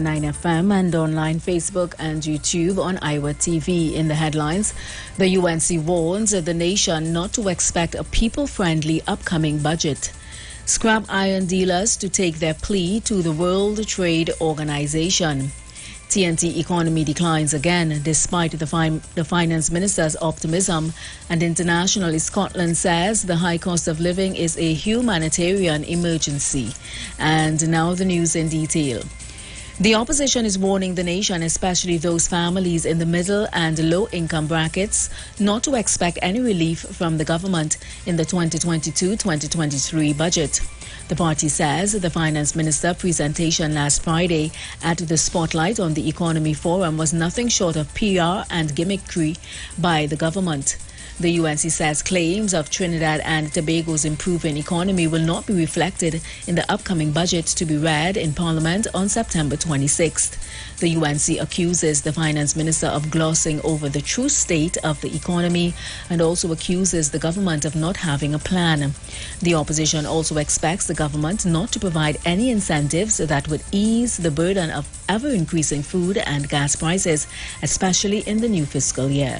9 FM and online Facebook and YouTube on IWER TV. In the headlines, the UNC warns the nation not to expect a people-friendly upcoming budget. Scrap iron dealers to take their plea to the World Trade Organization. TNT economy declines again despite the finance minister's optimism, and internationally Scotland says the high cost of living is a humanitarian emergency. And now the news in detail. The opposition is warning the nation, especially those families in the middle and low income brackets, not to expect any relief from the government in the 2022-2023 budget. The party says the finance minister presentation last Friday at the Spotlight on the Economy Forum was nothing short of PR and gimmickry by the government. The UNC says claims of Trinidad and Tobago's improving economy will not be reflected in the upcoming budget to be read in Parliament on September 26th. The UNC accuses the finance minister of glossing over the true state of the economy and also accuses the government of not having a plan. The opposition also expects the government not to provide any incentives that would ease the burden of ever-increasing food and gas prices, especially in the new fiscal year.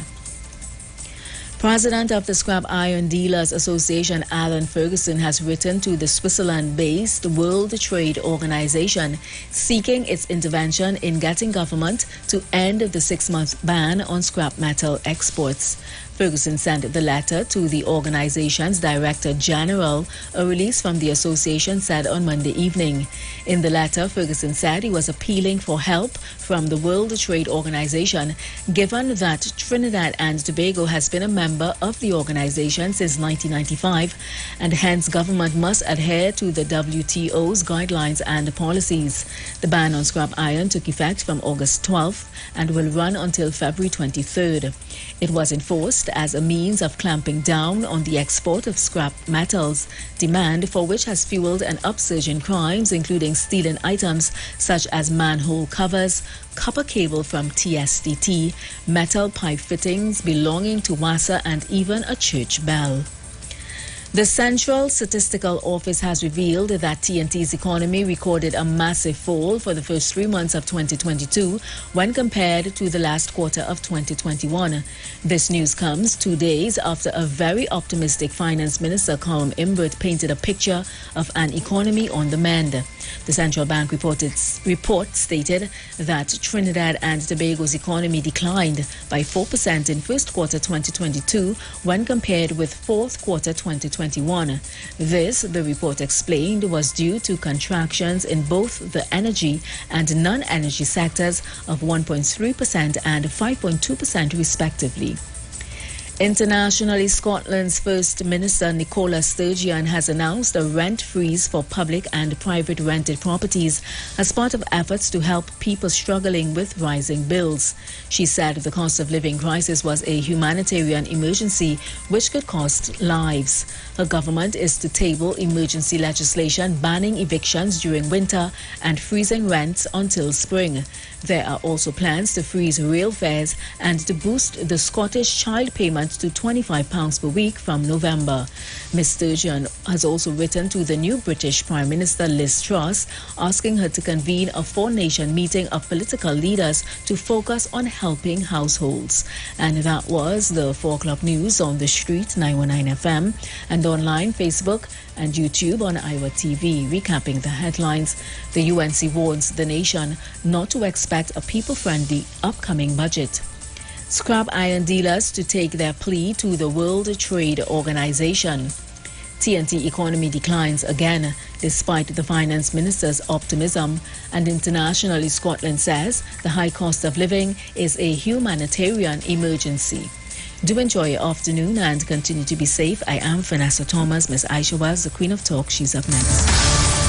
President of the Scrap Iron Dealers Association, Alan Ferguson, has written to the Switzerland-based World Trade Organization seeking its intervention in getting government to end the 6-month ban on scrap metal exports. Ferguson sent the letter to the organization's Director General, a release from the association said on Monday evening. In the letter, Ferguson said he was appealing for help from the World Trade Organization, given that Trinidad and Tobago has been a member of the organization since 1995, and hence government must adhere to the WTO's guidelines and policies. The ban on scrap iron took effect from August 12th and will run until February 23rd. It was enforced as a means of clamping down on the export of scrap metals, demand for which has fueled an upsurge in crimes, including stealing items such as manhole covers, copper cable from TSTT, metal pipe fittings belonging to WASA, and even a church bell. The Central Statistical Office has revealed that TNT's economy recorded a massive fall for the first 3 months of 2022 when compared to the last quarter of 2021. This news comes 2 days after a very optimistic Finance Minister, Colm Imbert, painted a picture of an economy on the mend. The Central Bank report stated that Trinidad and Tobago's economy declined by 4% in first quarter 2022 when compared with fourth quarter 2021. This, the report explained, was due to contractions in both the energy and non-energy sectors of 1.3% and 5.2% respectively. Internationally, Scotland's First Minister Nicola Sturgeon has announced a rent freeze for public and private rented properties as part of efforts to help people struggling with rising bills. She said the cost of living crisis was a humanitarian emergency which could cost lives. Her government is to table emergency legislation banning evictions during winter and freezing rents until spring. There are also plans to freeze rail fares and to boost the Scottish child payment to £25 per week from November. Ms Sturgeon has also written to the new British Prime Minister Liz Truss, asking her to convene a four-nation meeting of political leaders to focus on helping households. And that was the 4 o'clock news on the street, 919 FM, and online, Facebook and YouTube on IWER TV. Recapping the headlines, the UNC warns the nation not to expect a people-friendly upcoming budget. Scrap iron dealers to take their plea to the World Trade Organization. TNT economy declines again despite the finance minister's optimism, and internationally Scotland says the high cost of living is a humanitarian emergency. Do enjoy your afternoon and continue to be safe. I am Vanessa Thomas. Miss Aisha was the Queen of Talk. She's up next.